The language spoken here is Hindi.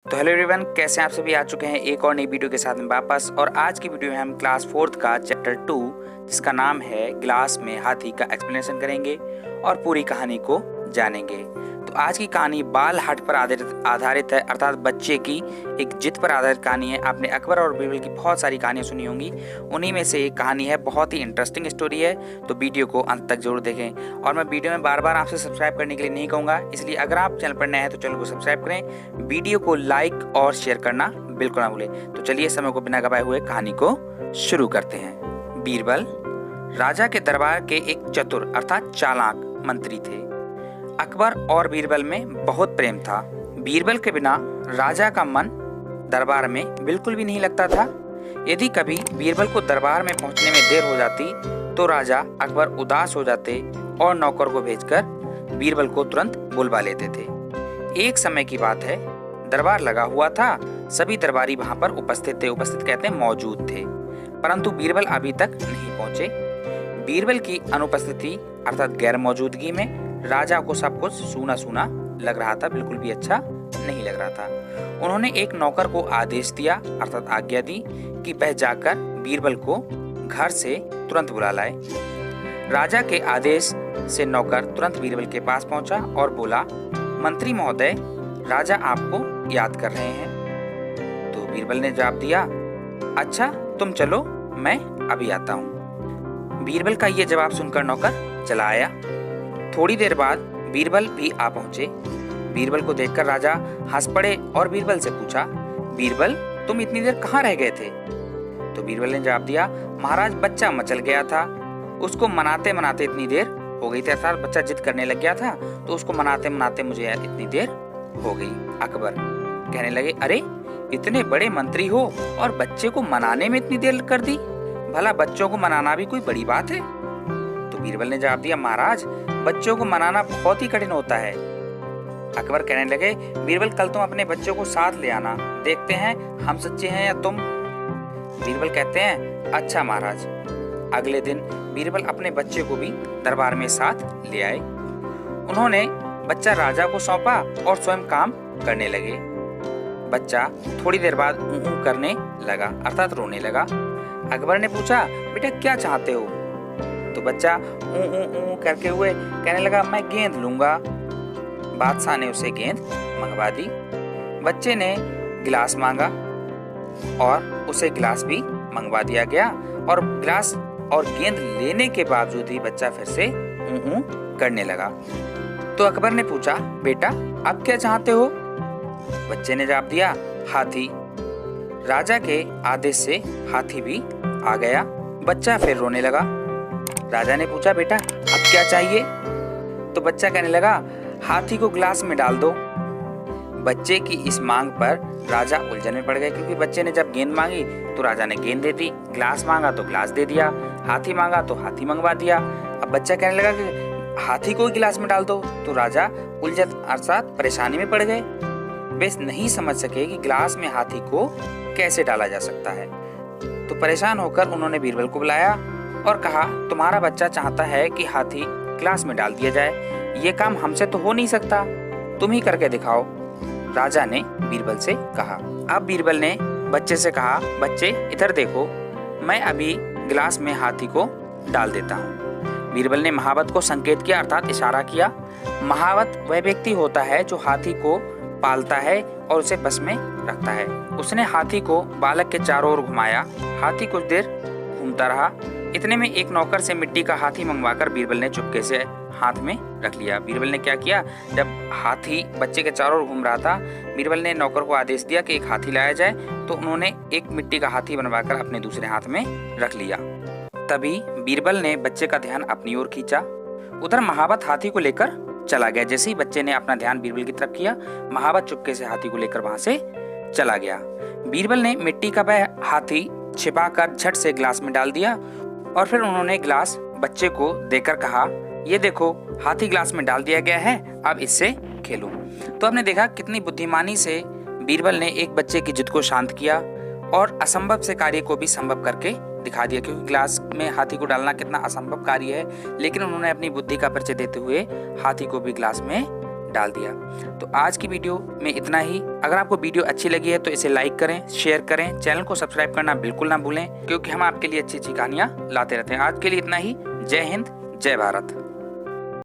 तो हेलो एवरीवन, कैसे हैं आप सभी। आ चुके हैं एक और नई वीडियो के साथ में वापस। और आज की वीडियो में हम क्लास 4th का चैप्टर 2 जिसका नाम है ग्लास में हाथी का एक्सप्लेनेशन करेंगे और पूरी कहानी को जानेंगे। तो आज की कहानी बाल हट पर आधारित है, अर्थात बच्चे की एक जिद पर आधारित कहानी है। आपने अकबर और बीरबल की बहुत सारी कहानियां सुनी होंगी, उन्हीं में से एक कहानी है। बहुत ही इंटरेस्टिंग स्टोरी है, तो वीडियो को अंत तक जरूर देखें। और मैं वीडियो में बार बार आपसे सब्सक्राइब करने के लिए नहीं कहूँगा, इसलिए अगर आप चैनल पर नए हैं तो चैनल को सब्सक्राइब करें, वीडियो को लाइक और शेयर करना बिल्कुल ना भूलें। तो चलिए समय को बिना गवाए हुए कहानी को शुरू करते हैं। बीरबल राजा के दरबार के एक चतुर अर्थात चालाक मंत्री थे। अकबर और बीरबल में बहुत प्रेम था। बीरबल के बिना राजा का मन दरबार में बिल्कुल भी नहीं लगता था। यदि कभी बीरबल को दरबार में पहुंचने में देर हो जाती तो राजा अकबर उदास हो जाते और नौकर को भेजकर बीरबल को तुरंत बुलवा लेते थे। एक समय की बात है, दरबार लगा हुआ था, सभी दरबारी वहां पर उपस्थित थे। उपस्थित कहते हैं मौजूद थे, परंतु बीरबल अभी तक नहीं पहुंचे। बीरबल की अनुपस्थिति अर्थात गैर मौजूदगी में राजा को सब कुछ सूना सूना लग रहा था, बिल्कुल भी अच्छा नहीं लग रहा था। उन्होंने एक नौकर को आदेश दिया अर्थात आज्ञा दी कि वह जाकर बीरबल को घर से तुरंत बुला लाए। राजा के आदेश से नौकर तुरंत बीरबल के पास पहुंचा और बोला, मंत्री महोदय, राजा आपको याद कर रहे हैं। तो बीरबल ने जवाब दिया, अच्छा तुम चलो, मैं अभी आता हूँ। बीरबल का ये जवाब सुनकर नौकर चला आया। थोड़ी देर बाद बीरबल भी आ पहुंचे। बीरबल को देखकर राजा हंस पड़े और बीरबल से पूछा, बीरबल तुम इतनी देर कहाँ रह गए थे? तो बीरबल ने जवाब दिया, महाराज बच्चा मचल गया था, उसको मनाते मनाते इतनी देर हो गई थी। अर्थात बच्चा जिद करने लग गया था तो उसको मनाते मनाते मुझे इतनी देर हो गई। अकबर कहने लगे, अरे इतने बड़े मंत्री हो और बच्चे को मनाने में इतनी देर कर दी, भला बच्चों को मनाना भी कोई बड़ी बात है? तो बीरबल ने जवाब दिया, महाराज बच्चों को मनाना बहुत ही कठिन होता है। अकबर कहने लगे, बीरबल कल तुम अपने बच्चों को साथ ले आना, देखते हैं हम सच्चे हैं या तुम। बीरबल कहते हैं, अच्छा महाराज। अगले दिन बीरबल अपने बच्चे को भी दरबार में साथ ले आए। उन्होंने बच्चा राजा को सौंपा और स्वयं काम करने लगे। बच्चा थोड़ी देर बाद ऊँ करने लगा अर्थात रोने लगा। अकबर ने पूछा, बेटा क्या चाहते हो? तो बच्चा ऊ करके हुए कहने लगा, मैं गेंद लूंगा। बादशाह ने उसे गेंद मंगवा दी। बच्चे ने गिलास मांगा और उसे गिलास भी मंगवा दिया गया। और गिलास और गेंद लेने के बावजूद ही बच्चा फिर से ऊ करने लगा। तो अकबर ने पूछा, बेटा अब क्या चाहते हो? बच्चे ने जवाब दिया, हाथी। राजा के आदेश से हाथी भी आ गया। बच्चा फिर रोने लगा। राजा ने पूछा, बेटा अब क्या चाहिए? तो बच्चा कहने लगा, हाथी को गिलास में डाल दो। बच्चे की इस मांग पर राजा उलझन में पड़ गए, क्योंकि बच्चे ने जब गेंद मांगी तो राजा ने गेंद दे दी, गिलास मांगा तो गिलास दे दिया, हाथी मांगा तो हाथी मंगवा दिया। अब बच्चा कहने लगा कि हाथी को गिलास में डाल दो, तो राजा उलझन अर्थात परेशानी में पड़ गए। वे नहीं समझ सके कि गिलास में हाथी को कैसे डाला जा सकता है। तो परेशान होकर उन्होंने बीरबल को बुलाया और कहा, तुम्हारा बच्चा चाहता है कि हाथी गिलास में डाल दिया जाए, ये काम हमसे तो हो नहीं सकता, तुम ही करके दिखाओ। राजा ने बीरबल से कहा। अब बीरबल ने बच्चे से कहा, बच्चे इधर देखो, मैं अभी गिलास में हाथी को डाल देता हूँ। बीरबल ने महावत को संकेत किया अर्थात इशारा किया। महावत वह व्यक्ति होता है जो हाथी को पालता है और उसे बस में रखता है। उसने हाथी को बालक के चारों ओर घुमाया। हाथी कुछ देर घूमता रहा। इतने में एक नौकर से मिट्टी का हाथी मंगवाकर बीरबल ने चुपके से हाथ में रख लिया। बीरबल ने क्या किया, जब हाथी बच्चे के चारों ओर घूम रहा था, बीरबल ने नौकर को आदेश दिया कि एक हाथी लाया जाए। तो उन्होंने एक मिट्टी का हाथी बनवाकर अपने दूसरे हाथ में रख लिया। तभी बीरबल ने बच्चे का ध्यान अपनी ओर खींचा। उधर महावत हाथी को लेकर चला गया। जैसे ही बच्चे ने अपना ध्यान बीरबल की तरफ किया, महावत चुपके से हाथी को लेकर वहां से चला गया। बीरबल ने मिट्टी का वह हाथी छिपाकर झट से गिलास में डाल दिया और फिर उन्होंने गिलास बच्चे को देकर कहा, ये देखो हाथी गिलास में डाल दिया गया है, अब इससे खेलो। तो आपने देखा कितनी बुद्धिमानी से बीरबल ने एक बच्चे की जिद को शांत किया और असंभव से कार्य को भी संभव करके दिखा दिया। क्योंकि गिलास में हाथी को डालना कितना असंभव कार्य है, लेकिन उन्होंने अपनी बुद्धि का परिचय देते हुए हाथी को भी गिलास में डाल दिया। तो आज की वीडियो में इतना ही। अगर आपको वीडियो अच्छी लगी है तो इसे लाइक करें, शेयर करें, चैनल को सब्सक्राइब करना बिल्कुल ना भूलें, क्योंकि हम आपके लिए अच्छी अच्छी कहानियाँ लाते रहते हैं। आज के लिए इतना ही। जय हिंद, जय भारत।